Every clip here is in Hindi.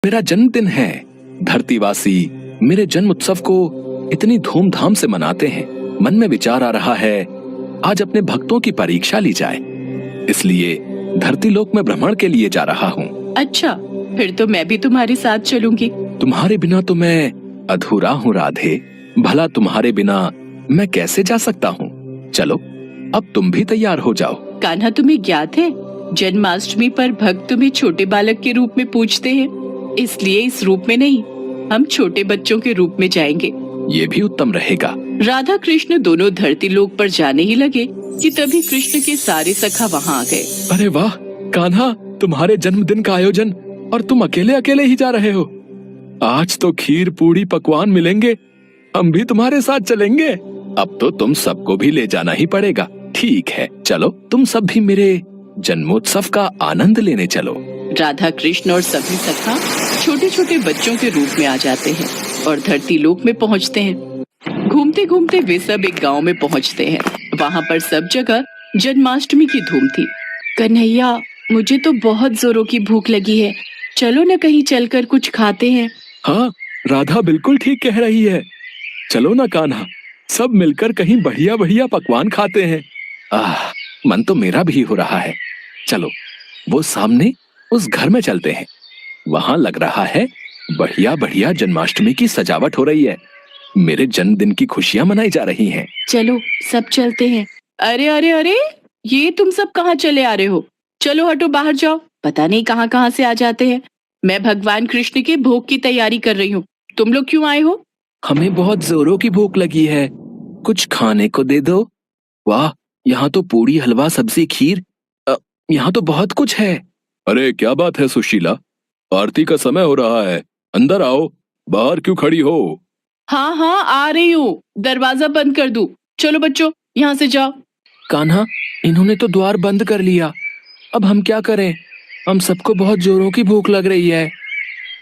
मेरा जन्मदिन है। धरतीवासी मेरे जन्म उत्सव को इतनी धूमधाम से मनाते हैं। मन में विचार आ रहा है आज अपने भक्तों की परीक्षा ली जाए, इसलिए धरती लोक में भ्रमण के लिए जा रहा हूँ। अच्छा, फिर तो मैं भी तुम्हारे साथ चलूंगी। तुम्हारे बिना तो मैं अधूरा हूँ राधे। भला तुम्हारे बिना मैं कैसे जा सकता हूँ? चलो अब तुम भी तैयार हो जाओ। कान्हा, तुम्हें ज्ञात है जन्माष्टमी पर भक्त तुम्हें छोटे बालक के रूप में पूजते हैं, इसलिए इस रूप में नहीं, हम छोटे बच्चों के रूप में जाएंगे। ये भी उत्तम रहेगा। राधा कृष्ण दोनों धरती लोक पर जाने ही लगे कि तभी कृष्ण के सारे सखा वहाँ आ गए। अरे वाह कान्हा, तुम्हारे जन्मदिन का आयोजन और तुम अकेले अकेले ही जा रहे हो। आज तो खीर पूड़ी पकवान मिलेंगे, हम भी तुम्हारे साथ चलेंगे। अब तो तुम सबको भी ले जाना ही पड़ेगा। ठीक है, चलो तुम सब भी मेरे जन्मोत्सव का आनंद लेने चलो। राधा कृष्ण और सभी सखा छोटे छोटे बच्चों के रूप में आ जाते हैं और धरती लोक में पहुंचते हैं। घूमते घूमते वे सब एक गांव में पहुंचते हैं। वहां पर सब जगह जन्माष्टमी की धूम थी। कन्हैया, मुझे तो बहुत जोरों की भूख लगी है, चलो न कहीं चलकर कुछ खाते हैं। हाँ, राधा बिल्कुल ठीक कह रही है। चलो ना कान्हा, सब मिलकर कहीं बढ़िया बढ़िया पकवान खाते हैं। मन तो मेरा भी हो रहा है। चलो वो सामने उस घर में चलते हैं। वहां लग रहा है बढ़िया बढ़िया जन्माष्टमी की सजावट हो रही है। मेरे जन्मदिन की खुशियां मनाई जा रही हैं। चलो सब चलते हैं। अरे अरे अरे, ये तुम सब कहाँ चले आ रहे हो? चलो हटो, बाहर जाओ। पता नहीं कहाँ कहाँ से आ जाते हैं। मैं भगवान कृष्ण के भोग की तैयारी कर रही हूँ, तुम लोग क्यों आए हो? हमें बहुत जोरों की भूख लगी है, कुछ खाने को दे दो। वाह, यहाँ तो पूरी हलवा सब्जी खीर, यहाँ तो बहुत कुछ है। अरे क्या बात है सुशीला, आरती का समय हो रहा है, अंदर आओ। बाहर क्यों खड़ी हो? हाँ हाँ, आ रही हूँ, दरवाजा बंद कर दूं। चलो बच्चों, यहाँ से जाओ। कान्हा, इन्होंने तो द्वार बंद कर लिया, अब हम क्या करें? हम सबको बहुत जोरों की भूख लग रही है।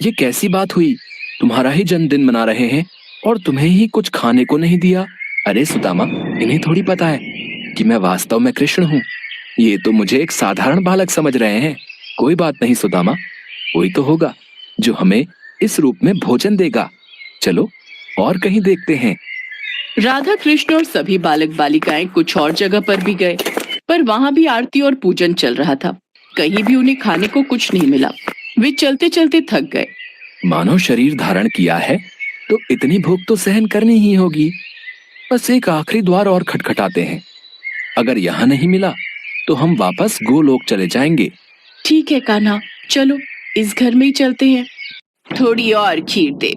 ये कैसी बात हुई? तुम्हारा ही जन्मदिन मना रहे हैं और तुम्हें ही कुछ खाने को नहीं दिया। अरे सुदामा, इन्हें थोड़ी पता है कि मैं वास्तव में कृष्ण हूँ। ये तो मुझे एक साधारण बालक समझ रहे हैं। कोई बात नहीं सुदामा, कोई तो होगा जो हमें इस रूप में भोजन देगा। चलो और कहीं देखते हैं। राधा कृष्ण और सभी बालक बालिकाएं कुछ और जगह पर भी गए, पर वहां भी आरती और पूजन चल रहा था। कहीं भी उन्हें खाने को कुछ नहीं मिला। वे चलते चलते थक गए। मानव शरीर धारण किया है तो इतनी भूख तो सहन करनी ही होगी। बस एक आखिरी द्वार और खटखटाते हैं। अगर यहाँ नहीं मिला तो हम वापस गोलोक चले जाएंगे। ठीक है कान्हा, चलो इस घर में ही चलते हैं। थोड़ी और खीर दे।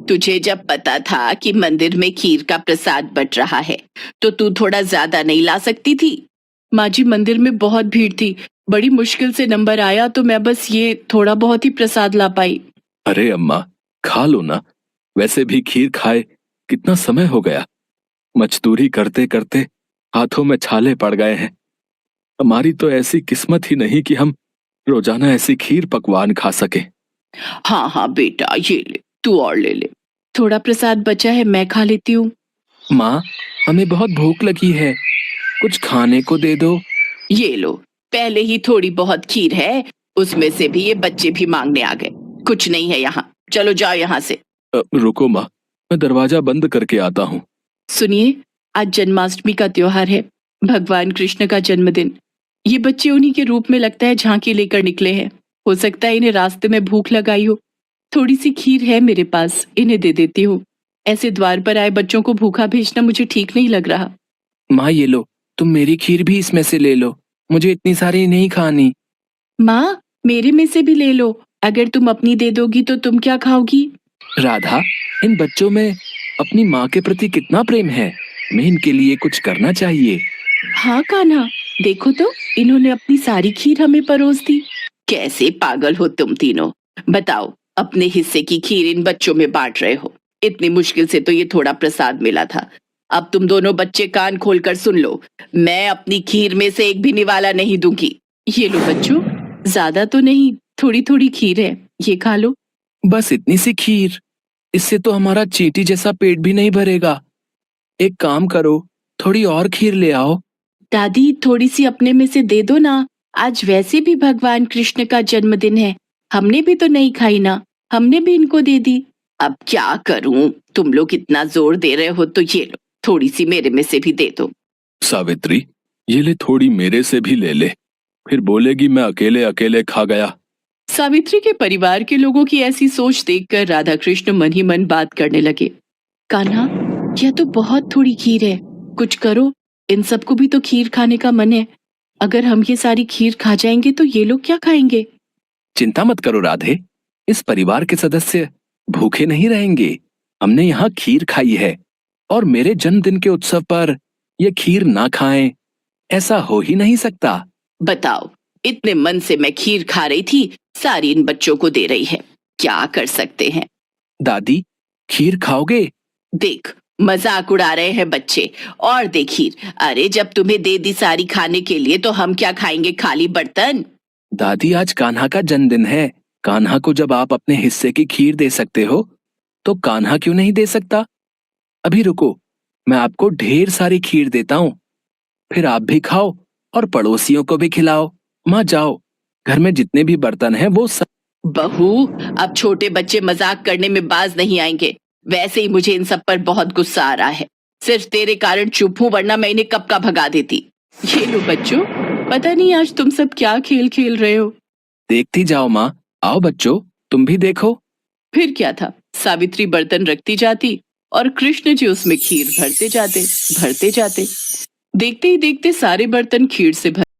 तुझे जब पता था कि मंदिर में खीर का प्रसाद बट रहा है, तो तू थोड़ा ज्यादा नहीं ला सकती थी? माँ जी, मंदिर में बहुत भीड़ थी, बड़ी मुश्किल से नंबर आया, तो मैं बस ये थोड़ा बहुत ही प्रसाद ला पाई। अरे अम्मा, खा लो ना। वैसे भी खीर खाए कितना समय हो गया। मजदूरी करते करते हाथों में छाले पड़ गए हैं। हमारी तो ऐसी किस्मत ही नहीं कि हम रोजाना ऐसी खीर पकवान खा सके। हाँ हाँ बेटा, ये ले, तू और ले ले। थोड़ा प्रसाद बचा है, मैं खा लेती हूँ। माँ, हमें बहुत भूख लगी है, कुछ खाने को दे दो। ये लो, पहले ही थोड़ी बहुत खीर है, उसमें से भी ये बच्चे भी मांगने आ गए। कुछ नहीं है यहाँ, चलो जाओ यहाँ से। रुको माँ, मैं दरवाजा बंद करके आता हूँ। सुनिए, आज जन्माष्टमी का त्योहार है, भगवान कृष्ण का जन्मदिन। ये बच्चे उन्हीं के रूप में लगता है झांकी लेकर निकले हैं। हो सकता है इन्हें रास्ते में भूख लगाई हो। थोड़ी सी खीर है मेरे पास, इन्हें दे देती हूँ। ऐसे द्वार पर आए बच्चों को भूखा भेजना मुझे ठीक नहीं लग रहा। माँ ये लो, तुम मेरी खीर भी इसमें से ले लो, मुझे इतनी सारी नहीं खानी। माँ, मेरे में से भी ले लो, अगर तुम अपनी दे दोगी तो तुम क्या खाओगी? राधा, इन बच्चों में अपनी माँ के प्रति कितना प्रेम है, हमें इनके लिए कुछ करना चाहिए। हाँ कान्हा, देखो तो, इन्होंने अपनी सारी खीर हमें परोस दी। कैसे पागल हो तुम तीनों! बताओ, अपने हिस्से की खीर इन बच्चों में बांट रहे हो। इतनी मुश्किल से तो ये थोड़ा प्रसाद मिला था। अब तुम दोनों बच्चे कान खोलकर सुन लो, मैं अपनी खीर में से एक भी निवाला नहीं दूंगी। ये लो बच्चों, ज्यादा तो नहीं, थोड़ी थोड़ी खीर है, ये खा लो। बस इतनी सी खीर? इससे तो हमारा चींटी जैसा पेट भी नहीं भरेगा। एक काम करो, थोड़ी और खीर ले आओ। दादी, थोड़ी सी अपने में से दे दो ना, आज वैसे भी भगवान कृष्ण का जन्मदिन है, हमने भी तो नहीं खाई ना। हमने भी इनको दे दी। अब क्या करूं, तुम लोग इतना जोर दे रहे हो तो ये लो, थोड़ी सी मेरे में से भी दे दो। सावित्री, ये ले, थोड़ी मेरे से भी ले ले, फिर बोलेगी मैं अकेले अकेले खा गया। सावित्री के परिवार के लोगों की ऐसी सोच देखकर राधा कृष्ण मन ही मन बात करने लगे। कान्हा, यह तो बहुत थोड़ी खीर है, कुछ करो, इन सबको भी तो खीर खाने का मन है। अगर हम ये सारी खीर खा जाएंगे तो ये लोग क्या खाएंगे? चिंता मत करो राधे, इस परिवार के सदस्य भूखे नहीं रहेंगे। हमने यहाँ खीर खाई है और मेरे जन्मदिन के उत्सव पर ये खीर ना खाएं, ऐसा हो ही नहीं सकता। बताओ, इतने मन से मैं खीर खा रही थी, सारी इन बच्चों को दे रही है, क्या कर सकते हैं? दादी, खीर खाओगे? देख, मजाक उड़ा रहे हैं बच्चे। और दे खीर। अरे जब तुम्हें दे दी सारी खाने के लिए तो हम क्या खाएंगे, खाली बर्तन? दादी, आज कान्हा का जन्मदिन है। कान्हा को जब आप अपने हिस्से की खीर दे सकते हो तो कान्हा क्यों नहीं दे सकता? अभी रुको, मैं आपको ढेर सारी खीर देता हूँ, फिर आप भी खाओ और पड़ोसियों को भी खिलाओ। माँ जाओ, घर में जितने भी बर्तन हैं वो सब। बहू, अब छोटे बच्चे मजाक करने में बाज नहीं आएंगे। वैसे ही मुझे इन सब पर बहुत गुस्सा आ रहा है। सिर्फ तेरे कारण चुप हूं, वरना मैं इन्हें कब का भगा देती। ये लो बच्चों, पता नहीं आज तुम सब क्या खेल खेल रहे हो। देखती जाओ माँ, आओ बच्चों, तुम भी देखो। फिर क्या था, सावित्री बर्तन रखती जाती और कृष्ण जी उसमें खीर भरते जाते। देखते ही देखते सारे बर्तन खीर से भर